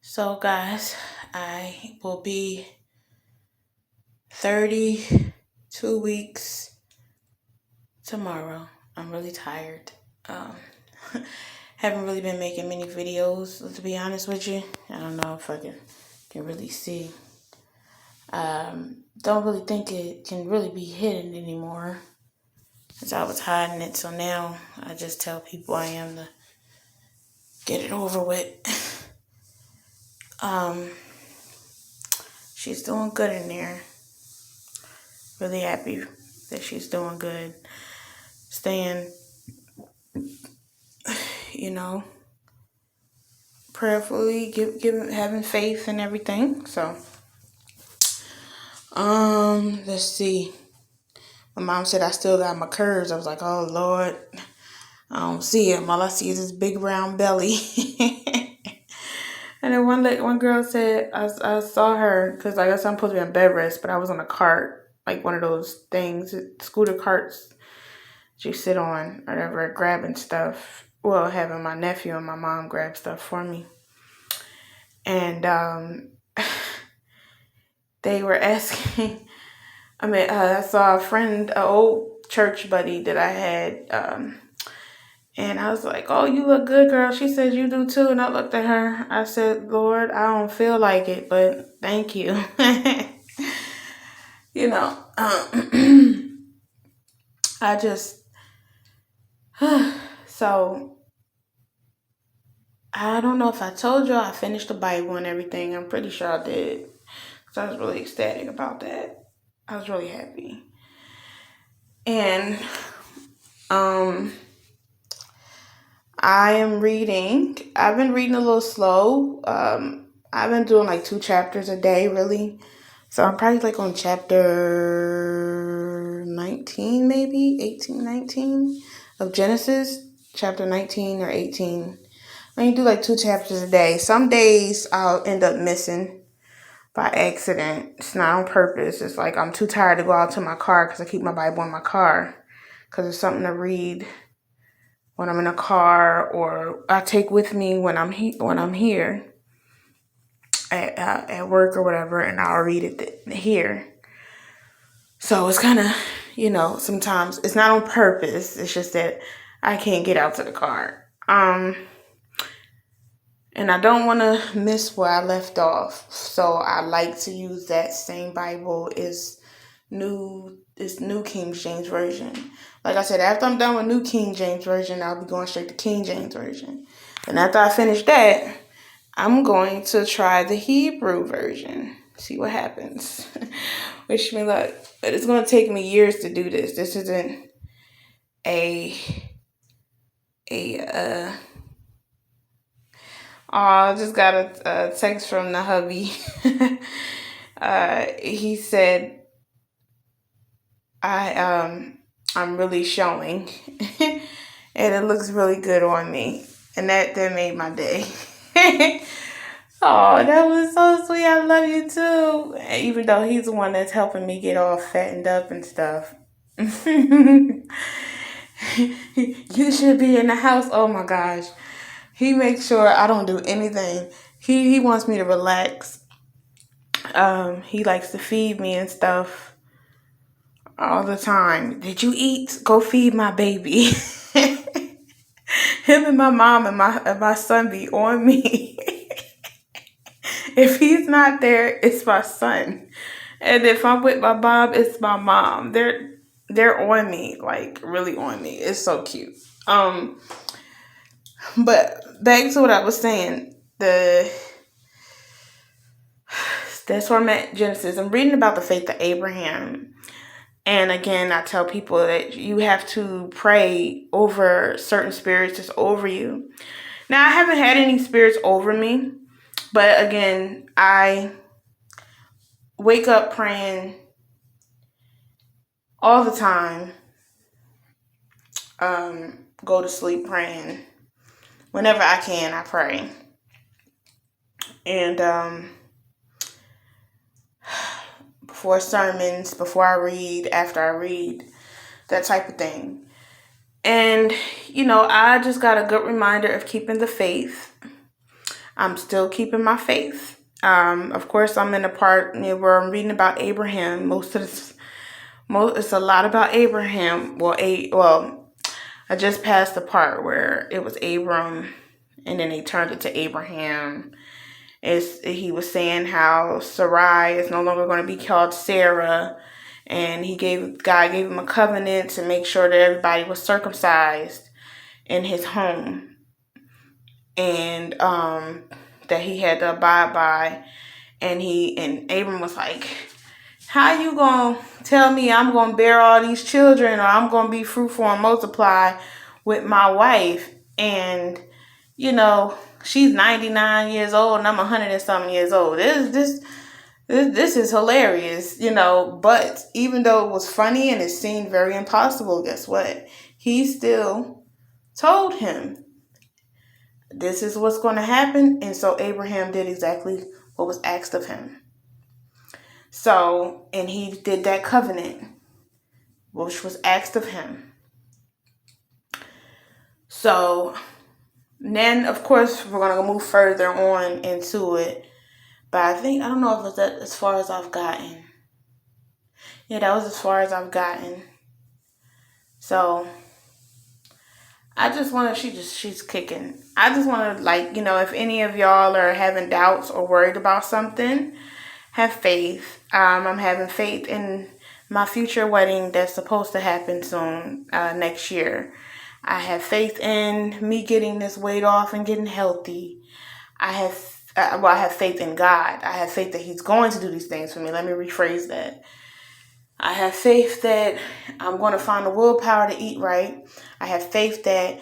So, guys, I will be 32 weeks tomorrow. I'm really tired. Um, haven't really been making many videos, to be honest with you. I don't know if I can really see. Don't really think it can really be hidden anymore, because I was hiding it. So now I just tell people I am to get it over with. Um, she's doing good in there. Really happy that she's doing good. Staying, you know, prayerfully, having faith and everything. So, let's see. My mom said I still got my curves. I was like, oh Lord, I don't see him. All I see is this big round belly. And then one girl said I saw her because I guess I'm supposed to be on bed rest, but I was on a cart, like one of those things, scooter carts that you sit on, or whatever, grabbing stuff. Well, having my nephew and my mom grab stuff for me, and they were asking. I saw a friend, an old church buddy that I had, and I was like, "Oh, you look good, girl." She said, "You do too." And I looked at her. I said, "Lord, I don't feel like it, but thank you." you know, I just so I don't know if I told you I finished the Bible and everything. I'm pretty sure I did. So I was really ecstatic about that. I was really happy. And um I am reading. I've been reading a little slow. I've been doing like 2 chapters a day, really. So I'm probably like on chapter 19, maybe 18, 19 of Genesis, chapter 19 or 18. When you do like 2 chapters a day, some days I'll end up missing by accident. It's not on purpose. It's like I'm too tired to go out to my car because I keep my Bible in my car because it's something to read when I'm in a car, or I take with me when I'm here at work or whatever, and I'll read it here. So it's kind of, sometimes it's not on purpose. It's just that I can't get out to the car. And I don't want to miss where I left off. So I like to use that same Bible is New King James Version. Like I said, after I'm done with New King James Version, I'll be going straight to King James Version. And after I finish that, I'm going to try the Hebrew version. See what happens. Wish me luck. But it's going to take me years to do this. This isn't a I just got a text from the hubby. He said I'm really showing, and it looks really good on me, and that made my day. Oh, that was so sweet. I love you too. Even though he's the one that's helping me get all fattened up and stuff. You should be in the house. Oh my gosh. He makes sure I don't do anything. He wants me to relax. He likes to feed me and stuff all the time. Did you eat? Go feed my baby. Him and my mom and my son be on me. If he's not there, it's my son. And if I'm with my mom, it's my mom. They're on me, like really on me. It's so cute. But back to what I was saying. That's where I'm at, Genesis. I'm reading about the faith of Abraham. And again, I tell people that you have to pray over certain spirits just over you. Now, I haven't had any spirits over me, but again, I wake up praying all the time. Go to sleep praying. Whenever I can, I pray. And before sermons, before I read, after I read, that type of thing. And, I just got a good reminder of keeping the faith. I'm still keeping my faith. Of course, I'm in a part where I'm reading about Abraham. It's a lot about Abraham. I just passed the part where it was Abram, and then they turned it to Abraham. He was saying how Sarai is no longer going to be called Sarah, and God gave him a covenant to make sure that everybody was circumcised in his home, and that he had to abide by. And Abram was like, how you gonna tell me I'm gonna bear all these children, or I'm gonna be fruitful and multiply with my wife? And she's 99 years old and I'm 100 and something years old. This is hilarious, But even though it was funny and it seemed very impossible, guess what? He still told him this is what's going to happen. And so Abraham did exactly what was asked of him. So, and he did that covenant, which was asked of him. So then, of course, we're going to move further on into it. But I don't know if it's that as far as I've gotten. Yeah, that was as far as I've gotten. So I just want to, she's kicking. I just want to, if any of y'all are having doubts or worried about something, have faith. I'm having faith in my future wedding that's supposed to happen soon, next year. I have faith in me getting this weight off and getting healthy. I have faith in God. I have faith that He's going to do these things for me. Let me rephrase that. I have faith that I'm going to find the willpower to eat right. I have faith that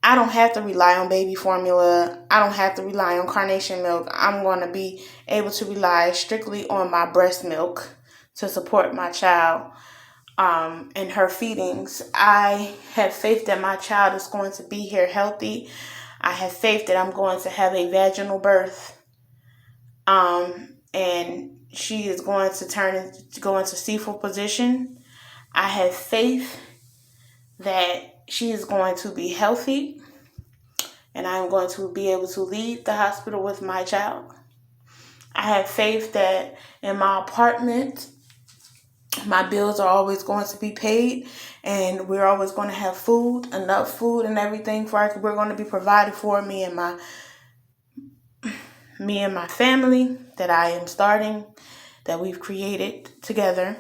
I don't have to rely on baby formula. I don't have to rely on carnation milk. I'm going to be able to rely strictly on my breast milk to support my child in her feedings. I have faith that my child is going to be here healthy. I have faith that I'm going to have a vaginal birth. And she is going to go into cephal position. I have faith that she is going to be healthy, and I'm going to be able to leave the hospital with my child. I have faith that in my apartment, my bills are always going to be paid, and we're always going to have food, enough food and everything we're going to be provided for me and my family that I am starting, that we've created together.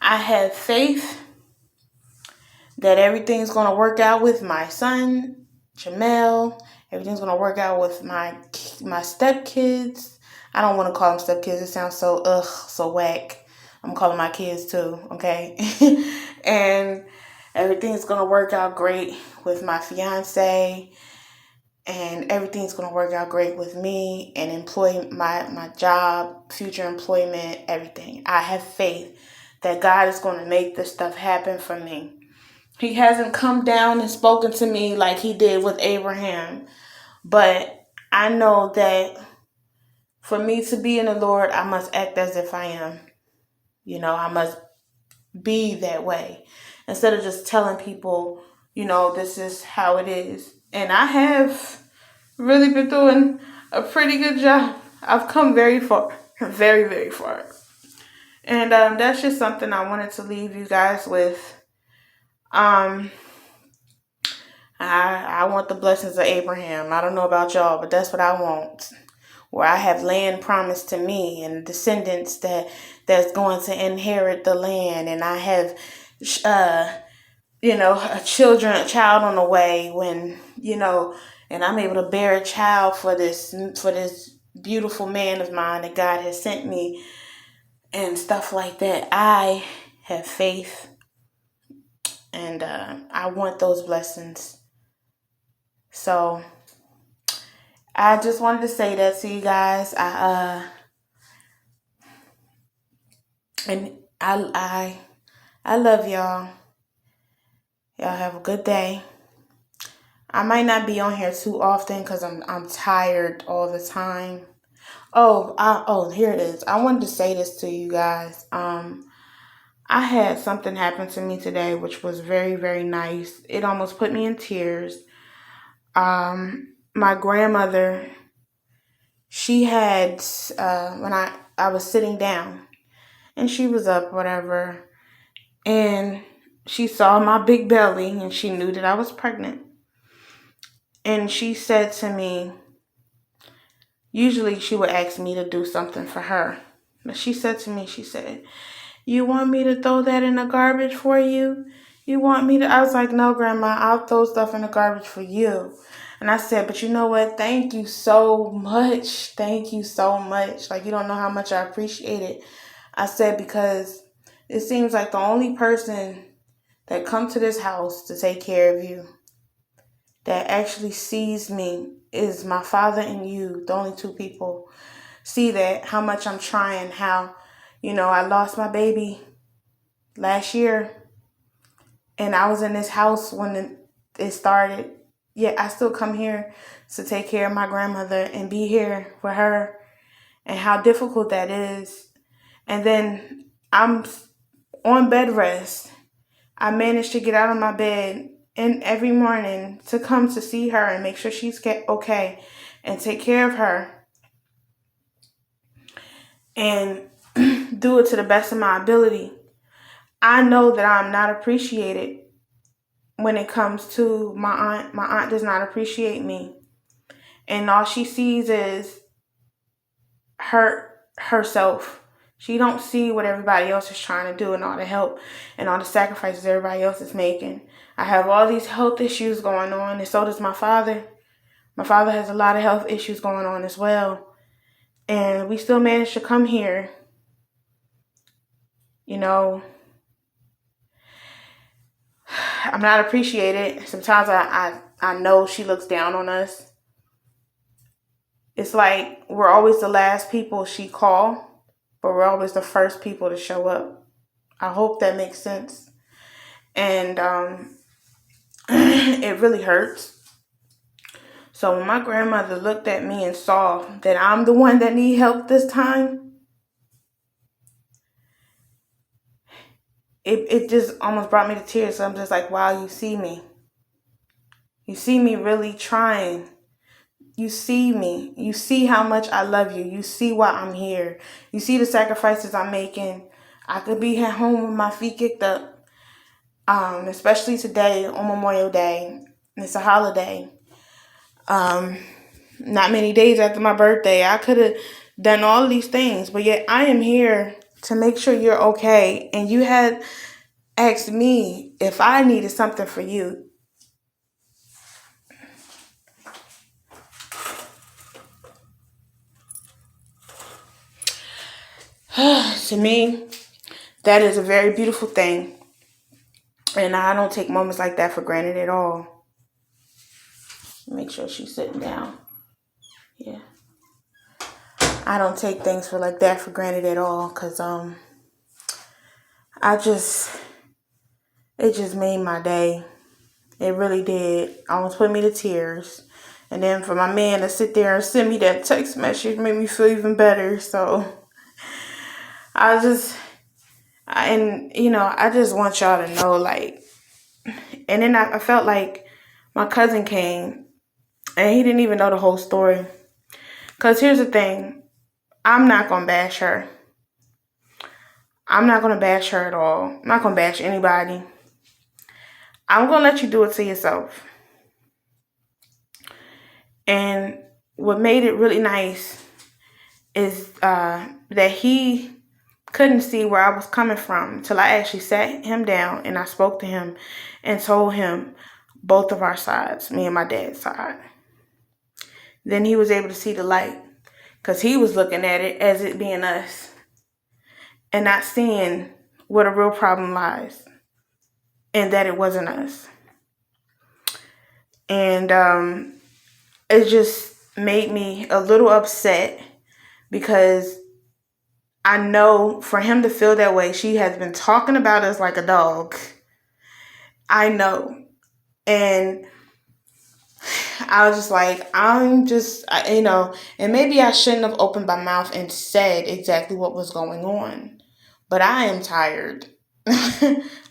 I have faith that everything's going to work out with my son, Jamel. Everything's going to work out with my stepkids. I don't want to call them stepkids. It sounds so whack. I'm calling my kids too, okay? And everything's going to work out great with my fiance. And everything's going to work out great with me and my job, future employment, everything. I have faith that God is going to make this stuff happen for me. He hasn't come down and spoken to me like He did with Abraham. But I know that for me to be in the Lord, I must act as if I am. I must be that way. Instead of just telling people, this is how it is. And I have really been doing a pretty good job. I've come very far, very, very far. And that's just something I wanted to leave you guys with. I want the blessings of Abraham. I don't know about y'all, but that's what I want. Where I have land promised to me and descendants that's going to inherit the land, and I have a child on the way when, and I'm able to bear a child for this beautiful man of mine that God has sent me and stuff like that. I have faith, and I want those blessings. So I just wanted to say that to you guys. I love y'all. Y'all have a good day. I might not be on here too often because I'm tired all the time. Here it is. I wanted to say this to you guys. I had something happen to me today, which was very, very nice. It almost put me in tears. My grandmother she had, when I was sitting down and she was up, whatever, and she saw my big belly and she knew that I was pregnant. And she said to me, usually she would ask me to do something for her. But she said to me, she said, "You want me to throw that in the garbage for you? You want me to?" I was like, "No, Grandma, I'll throw stuff in the garbage for you." And I said, "But you know what? Thank you so much. Thank you so much. Like, you don't know how much I appreciate it." I said, because it seems like the only person that come to this house to take care of you, that actually sees me, is my father and you. The only two people see that, how much I'm trying, how, I lost my baby last year and I was in this house when it started. Yet I still come here to take care of my grandmother and be here for her, and how difficult that is. And then I'm on bed rest. I managed to get out of my bed and every morning to come to see her and make sure she's okay and take care of her and do it to the best of my ability. I know that I'm not appreciated when it comes to my aunt. My aunt does not appreciate me. And all she sees is herself. She don't see what everybody else is trying to do and all the help and all the sacrifices everybody else is making. I have all these health issues going on, and so does my father. My father has a lot of health issues going on as well. And we still managed to come here. I'm not appreciated. Sometimes I know she looks down on us. It's like we're always the last people she call, but we're always the first people to show up. I hope that makes sense. And it really hurts. So when my grandmother looked at me and saw that I'm the one that need help this time, it just almost brought me to tears. So I'm just like, wow, you see me. You see me really trying. You see me. You see how much I love you. You see why I'm here. You see the sacrifices I'm making. I could be at home with my feet kicked up, especially today on Memorial Day. It's a holiday. Not many days after my birthday, I could have done all of these things, but yet I am here to make sure you're okay. And you had asked me if I needed something for you. To me, that is a very beautiful thing. And I don't take moments like that for granted at all. Make sure she's sitting down. Yeah. I don't take things like that for granted at all, because it just made my day. It really did. Almost put me to tears. And then for my man to sit there and send me that text message made me feel even better. So I just want y'all to know, like, and then I felt like my cousin came and he didn't even know the whole story. Because here's the thing. I'm not going to bash her. I'm not going to bash her at all. I'm not going to bash anybody. I'm going to let you do it to yourself. And what made it really nice is that he couldn't see where I was coming from until I actually sat him down and I spoke to him and told him both of our sides, me and my dad's side. Then he was able to see the light, because he was looking at it as it being us and not seeing where the real problem lies, and that it wasn't us. And it just made me a little upset, because I know for him to feel that way, she has been talking about us like a dog. I know. And I was just like, and maybe I shouldn't have opened my mouth and said exactly what was going on. But I am tired.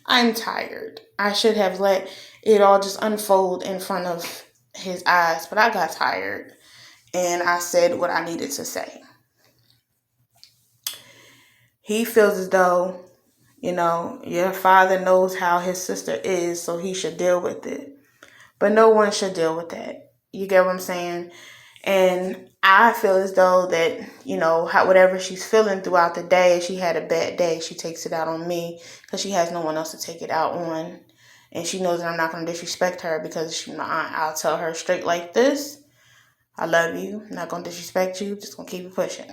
I'm tired. I should have let it all just unfold in front of his eyes. But I got tired. and I said what I needed to say. He feels as though, your father knows how his sister is, so he should deal with it. But no one should deal with that. You get what I'm saying? And I feel as though that, whatever she's feeling throughout the day, she had a bad day, she takes it out on me because she has no one else to take it out on. And she knows that I'm not going to disrespect her because she's my aunt. I'll tell her straight like this. I love you. I'm not going to disrespect you. Just going to keep it pushing.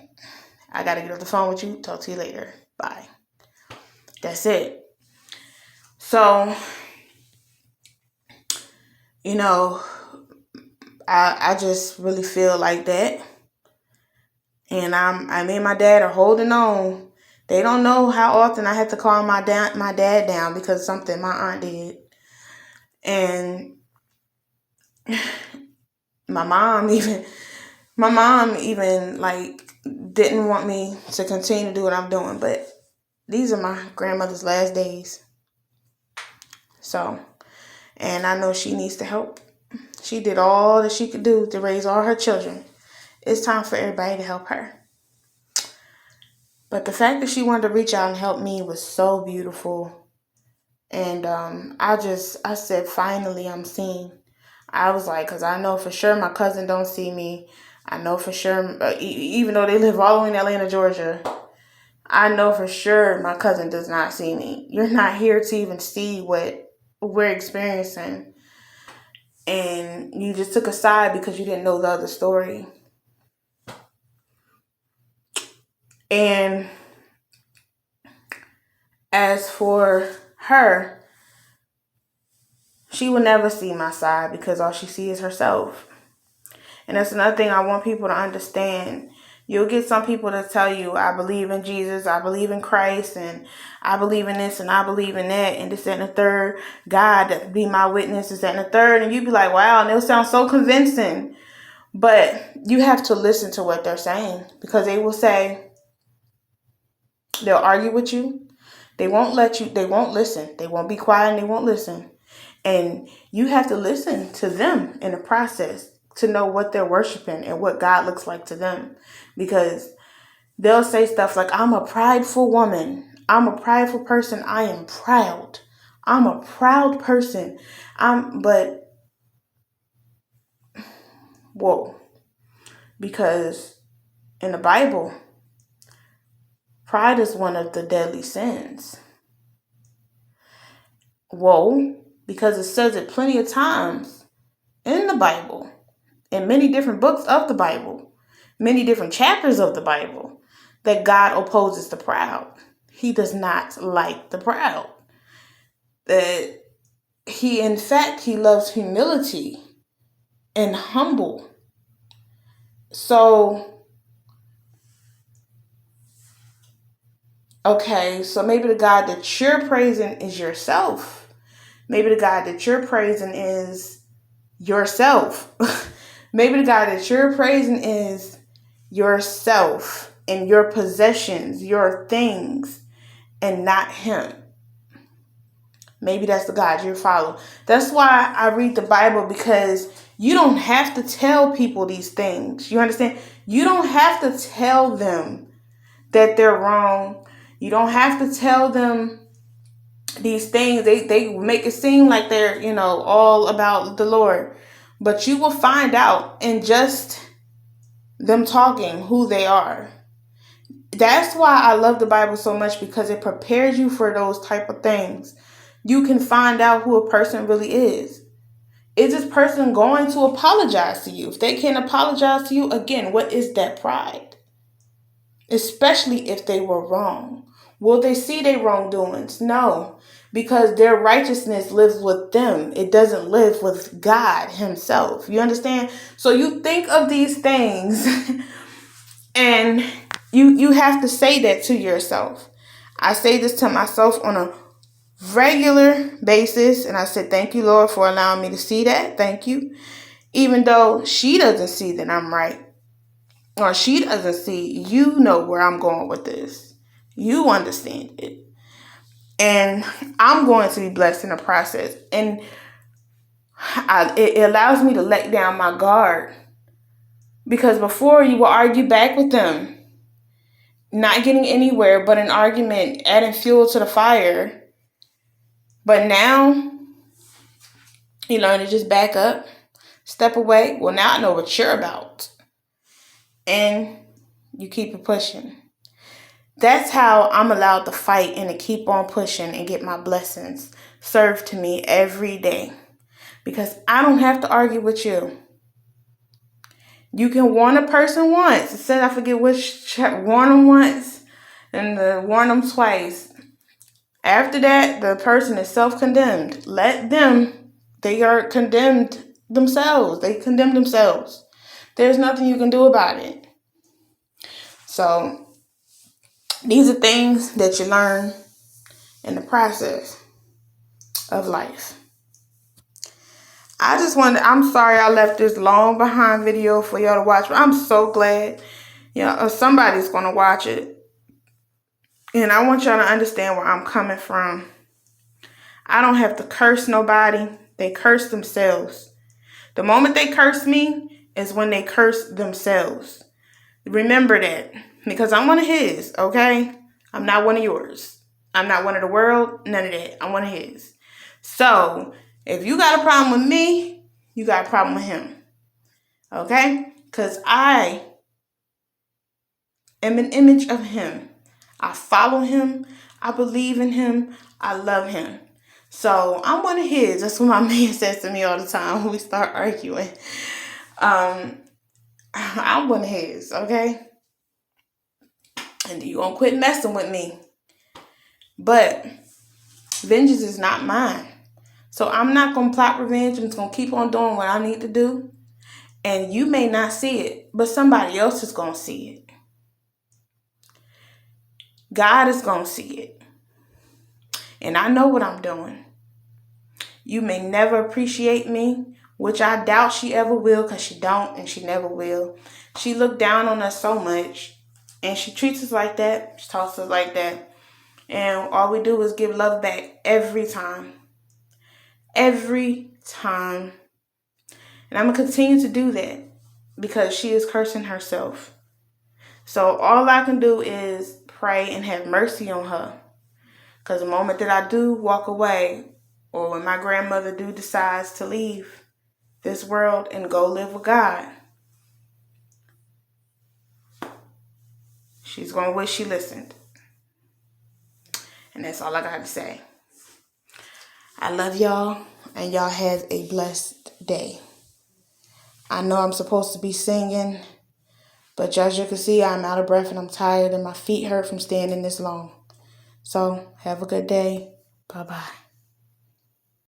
I got to get off the phone with you. Talk to you later. Bye. That's it. So, I just really feel like that. And I and my dad are holding on. They don't know how often I have to calm my dad down because of something my aunt did. And my mom even like didn't want me to continue to do what I'm doing, but these are my grandmother's last days. So, and I know she needs the help. She did all that she could do to raise all her children. It's time for everybody to help her. But the fact that she wanted to reach out and help me was so beautiful. And I said, finally, I'm seen. I was like, because I know for sure my cousin don't see me. I know for sure, even though they live all the way in Atlanta, Georgia, I know for sure my cousin does not see me. You're not here to even see what we're experiencing. And you just took a side because you didn't know the other story. And as for her, she will never see my side because all she sees is herself. And that's another thing I want people to understand. You'll get some people to tell you, I believe in Jesus, I believe in Christ, and I believe in this, and I believe in that, and this, that, and the third. God, be my witness, this, that, and the third. And you'd be like, wow, and it'll sound so convincing. But you have to listen to what they're saying, because they will say, they'll argue with you. They won't listen. They won't be quiet and they won't listen. And you have to listen to them in the process to know what they're worshiping and what God looks like to them. Because they'll say stuff like, I'm a prideful woman. I'm a prideful person. I am proud. I'm a proud person. Whoa. Because in the Bible, pride is one of the deadly sins. Whoa. Because it says it plenty of times in the Bible, in many different books of the Bible, many different chapters of the Bible, that God opposes the proud. He does not like the proud. That he loves humility and humble. So, okay, so maybe the God that you're praising is yourself. Maybe the God that you're praising is yourself. Maybe the God that you're praising is yourself and your possessions, your things, and not him. Maybe that's the God you follow. That's why I read the Bible, because you don't have to tell people these things. You understand? You don't have to tell them that they're wrong. You don't have to tell them these things. They make it seem like they're, all about the Lord. But you will find out in just them talking who they are. That's why I love the Bible so much, because it prepares you for those type of things. You can find out who a person really is. Is this person going to apologize to you? If they can't apologize to you, again, what is that pride? Especially if they were wrong. Will they see their wrongdoings? No, because their righteousness lives with them. It doesn't live with God himself. You understand? So you think of these things and you have to say that to yourself. I say this to myself on a regular basis, and I said, thank you, Lord, for allowing me to see that. Thank you. Even though she doesn't see that I'm right, or she doesn't see, you know where I'm going with this. You understand it. And I'm going to be blessed in the process. And it allows me to let down my guard Because before you will argue back with them, not getting anywhere but an argument, adding fuel to the fire. But now you learn to just back up, step away. Well, now I know what you're about. And you keep it pushing. That's how I'm allowed to fight and to keep on pushing and get my blessings served to me every day. Because I don't have to argue with you. You can warn a person once. It said I forget which, warn them once and warn them twice. After that, the person is self-condemned. Let them. They are condemned themselves. They condemn themselves. There's nothing you can do about it. So these are things that you learn in the process of life. I'm sorry I left this long behind video for y'all to watch, but I'm so glad somebody's going to watch it. And I want y'all to understand where I'm coming from. I don't have to curse nobody. They curse themselves. The moment they curse me is when they curse themselves. Remember that, because I'm one of his, okay? I'm not one of yours. I'm not one of the world, none of that. I'm one of his. So, if you got a problem with me, you got a problem with him, okay? Because I am an image of him. I follow him. I believe in him. I love him. So, I'm one of his. That's what my man says to me all the time when we start arguing. I'm one of his, okay? And you gonna quit messing with me. But vengeance is not mine. So I'm not gonna plot revenge. I'm just gonna keep on doing what I need to do. And you may not see it, but somebody else is gonna see it. God is gonna see it. And I know what I'm doing. You may never appreciate me, which I doubt she ever will, because she don't and she never will. She looked down on us so much, and she treats us like that. She talks to us like that. And all we do is give love back every time. Every time. And I'm going to continue to do that because she is cursing herself. So all I can do is pray and have mercy on her. Because the moment that I do walk away, or when my grandmother decides to leave this world and go live with God, she's going to wish she listened. And that's all I got to say. I love y'all, and y'all have a blessed day. I know I'm supposed to be singing, but as you can see, I'm out of breath and I'm tired and my feet hurt from standing this long. So have a good day. Bye-bye.